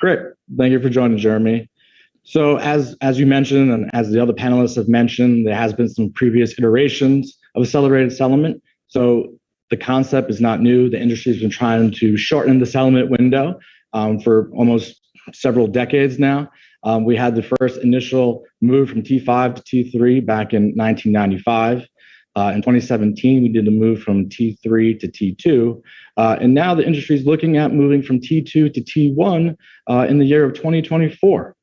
Great. Thank you for joining, Jeremy. So as you mentioned, and as the other panelists have mentioned, there has been some previous iterations of accelerated settlement. So the concept is not new. The industry has been trying to shorten the settlement window for almost several decades now. We had the first initial move from T5 to T3 back in 1995. In 2017, we did a move from T3 to T2. And now the industry is looking at moving from T2 to T1 in the year of 2024.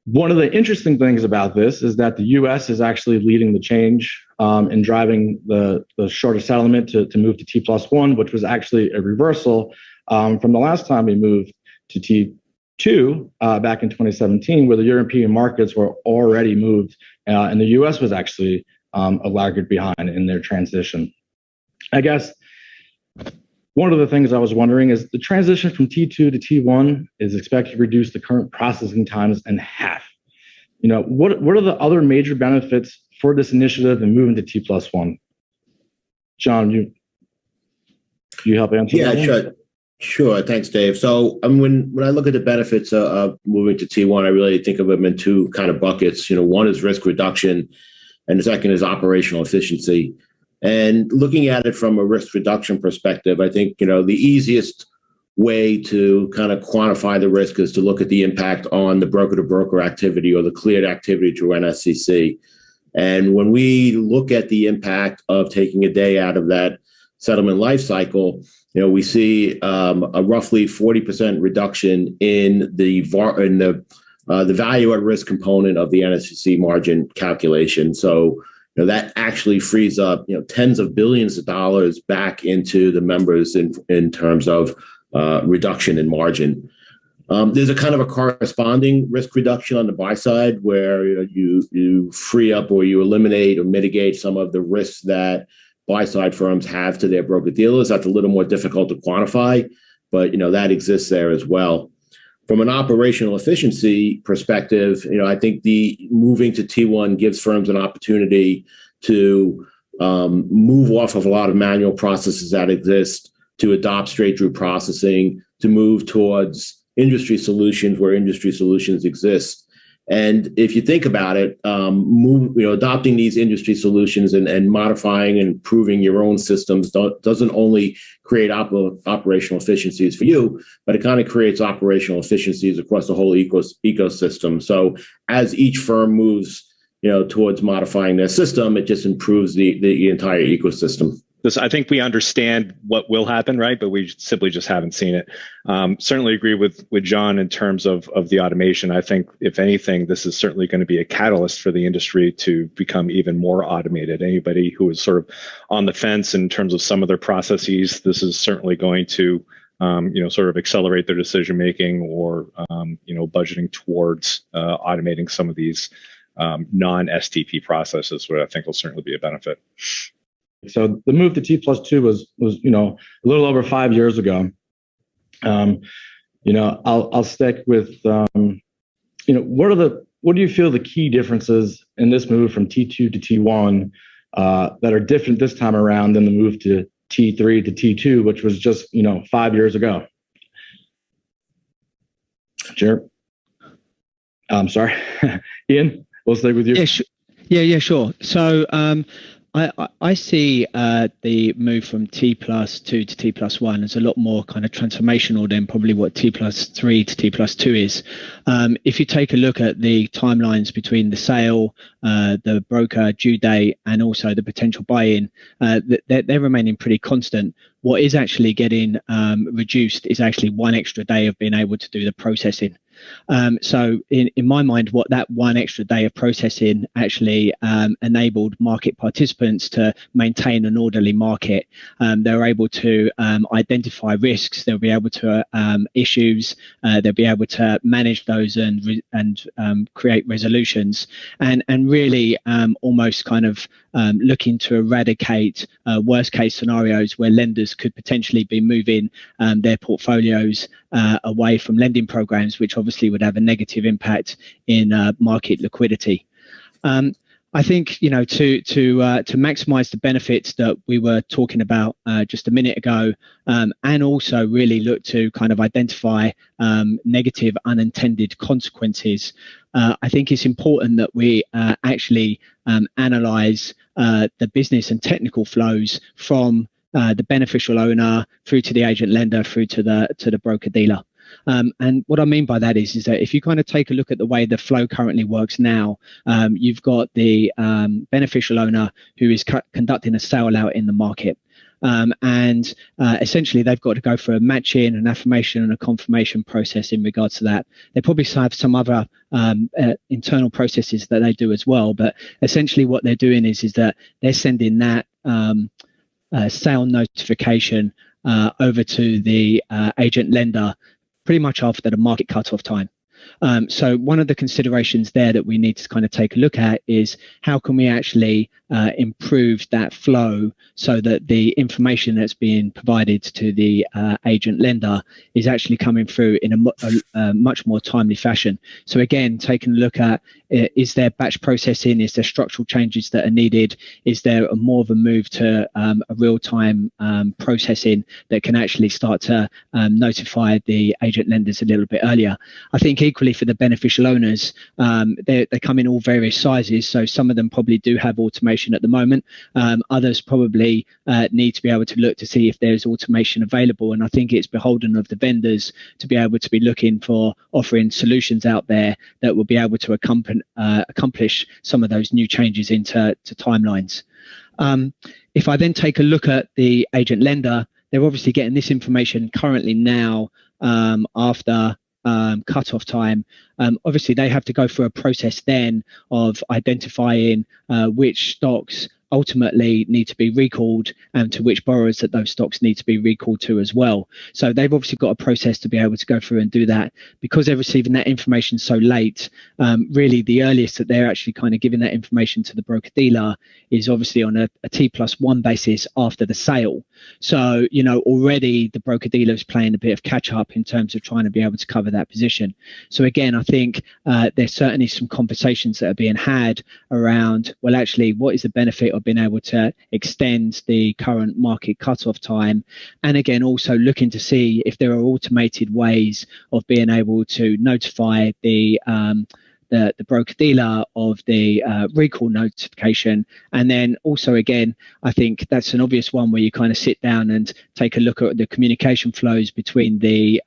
One of the interesting things about this is that the US is actually leading the change in driving the shorter settlement to move to T+1, which was actually a reversal from the last time we moved to T2 back in 2017, where the European markets were already moved and the US was actually a laggard behind in their transition. I guess one of the things I was wondering is the transition from T2 to T1 is expected to reduce the current processing times in half. You know, what are the other major benefits for this initiative and moving to T+1? John, you help answer that? Yeah, sure. Thanks, Dave. So when I look at the benefits of moving to T1, I really think of them in two kind of buckets. You know, one is risk reduction, and the second is operational efficiency. And looking at it from a risk reduction perspective, I think, you know, the easiest way to kind of quantify the risk is to look at the impact on the broker-to-broker activity or the cleared activity through NSCC. And when we look at the impact of taking a day out of that settlement life cycle, you know, we see a roughly 40% reduction in the value at risk component of the NSCC margin calculation. So, you know, that actually frees up, you know, tens of billions of dollars back into the members in terms of reduction in margin. There's a kind of a corresponding risk reduction on the buy side where, you know, you free up or you eliminate or mitigate some of the risks that buy side firms have to their broker dealers. That's a little more difficult to quantify, but, you know, that exists there as well. From an operational efficiency perspective, you know, I think the moving to T1 gives firms an opportunity to move off of a lot of manual processes that exist, to adopt straight-through processing, to move towards industry solutions where industry solutions exist. And if you think about it, adopting these industry solutions and modifying and improving your own systems doesn't only create operational efficiencies for you, but it kind of creates operational efficiencies across the whole ecosystem. So as each firm moves, you know, towards modifying their system, it just improves the entire ecosystem. I think we understand what will happen, right? But we simply just haven't seen it. Certainly agree with John in terms of the automation. I think, if anything, this is certainly going to be a catalyst for the industry to become even more automated. Anybody who is sort of on the fence in terms of some of their processes, this is certainly going to, sort of accelerate their decision making or, budgeting towards automating some of these non-STP processes, which I think will certainly be a benefit. So the move to T+2 was a little over 5 years ago. I'll stick with what do you feel the key differences in this move from T2 to T1 that are different this time around than the move to T3 to T2, which was just 5 years ago? Sure. I'm sorry, Ian. We'll stay with you. Yeah, sure. So I see the move from T+2 to T+1 as a lot more kind of transformational than probably what T+3 to T+2 is. If you take a look at the timelines between the sale, the broker due date, and also the potential buy-in, they're remaining pretty constant. What is actually getting reduced is actually one extra day of being able to do the processing. So in my mind, what that one extra day of processing actually enabled market participants to maintain an orderly market. They were able to identify risks. They'll be able to issues. They'll be able to manage those and create resolutions, and really almost kind of looking to eradicate worst case scenarios where lenders could potentially be moving their portfolios away from lending programs, which obviously would have a negative impact in market liquidity. I think, to maximize the benefits that we were talking about just a minute ago, and also really look to kind of identify negative unintended consequences. I think it's important that we actually analyze the business and technical flows from the beneficial owner through to the agent lender through to the broker dealer. And what I mean by that is that if you kind of take a look at the way the flow currently works now, you've got the beneficial owner who is conducting a sale out in the market. And essentially they've got to go through a matching, an affirmation and a confirmation process in regards to that. They probably have some other internal processes that they do as well, but essentially what they're doing is that they're sending that sale notification over to the agent lender pretty much after the market cutoff time. So one of the considerations there that we need to kind of take a look at is how can we actually improve that flow so that the information that's being provided to the agent lender is actually coming through in a much more timely fashion. So again, taking a look at, is there batch processing? Is there structural changes that are needed? Is there more of a move to a real-time processing that can actually start to notify the agent lenders a little bit earlier? I think equally for the beneficial owners, they come in all various sizes. So some of them probably do have automation at the moment. Others probably need to be able to look to see if there's automation available. And I think it's beholden of the vendors to be able to be looking for offering solutions out there that will be able to accomplish some of those new changes into timelines. If I then take a look at the agent lender, they're obviously getting this information currently now after cutoff time. Obviously, they have to go through a process then of identifying which stocks ultimately need to be recalled and to which borrowers that those stocks need to be recalled to as well. So they've obviously got a process to be able to go through and do that. Because they're receiving that information so late, really the earliest that they're actually kind of giving that information to the broker dealer is obviously on a T+1 basis after the sale. So, already the broker dealer is playing a bit of catch up in terms of trying to be able to cover that position. So again, I think there's certainly some conversations that are being had around, well, actually, what is the benefit of being able to extend the current market cutoff time? And again, also looking to see if there are automated ways of being able to notify the broker dealer of the recall notification. And then also, again, I think that's an obvious one where you kind of sit down and take a look at the communication flows between the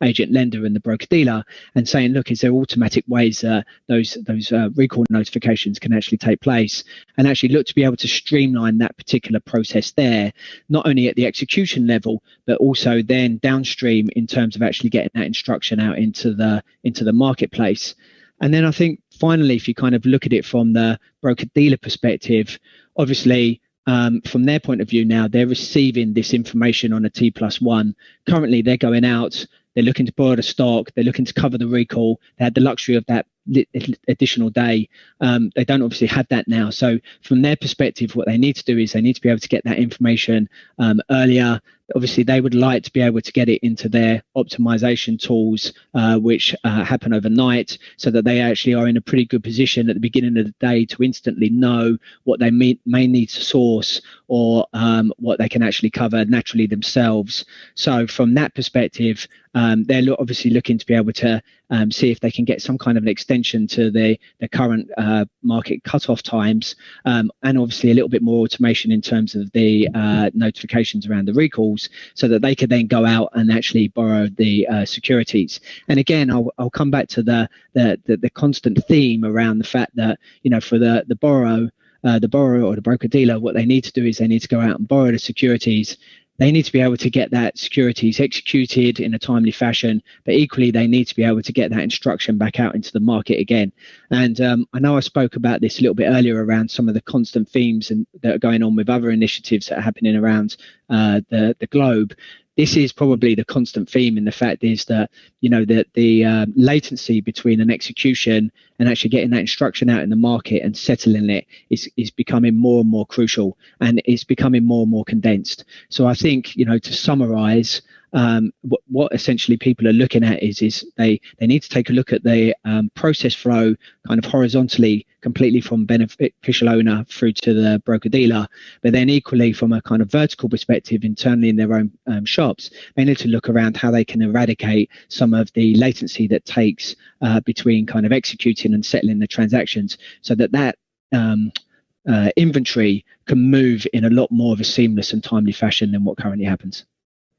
agent lender and the broker dealer and saying, look, is there automatic ways that those recall notifications can actually take place, and actually look to be able to streamline that particular process there, not only at the execution level, but also then downstream in terms of actually getting that instruction out into the marketplace. And then I think finally, if you kind of look at it from the broker dealer perspective, obviously from their point of view now, they're receiving this information on a T+1. Currently, they're going out, they're looking to borrow the stock, they're looking to cover the recall. They had the luxury of that additional day. They don't obviously have that now. So from their perspective, what they need to do is they need to be able to get that information earlier. Obviously, they would like to be able to get it into their optimization tools, which happen overnight, so that they actually are in a pretty good position at the beginning of the day to instantly know what they may need to source or what they can actually cover naturally themselves. So from that perspective, they're obviously looking to be able to see if they can get some kind of an extension to the current market cutoff times, and obviously a little bit more automation in terms of the notifications around the recalls, so that they could then go out and actually borrow the securities. And again, I'll come back to the constant theme around the fact that, for the borrower or the broker dealer, what they need to do is they need to go out and borrow the securities. They need to be able to get that securities executed in a timely fashion, but equally they need to be able to get that instruction back out into the market again. And I know I spoke about this a little bit earlier around some of the constant themes that are going on with other initiatives that are happening around the globe. This is probably the constant theme, and the fact is that, the latency between an execution and actually getting that instruction out in the market and settling it is becoming more and more crucial, and it's becoming more and more condensed. So I think, to summarize, what essentially people are looking at is they need to take a look at the process flow kind of horizontally, completely from beneficial owner through to the broker dealer, but then equally from a kind of vertical perspective internally in their own shops, they need to look around how they can eradicate some of the latency that takes between kind of executing and settling the transactions, so that inventory can move in a lot more of a seamless and timely fashion than what currently happens.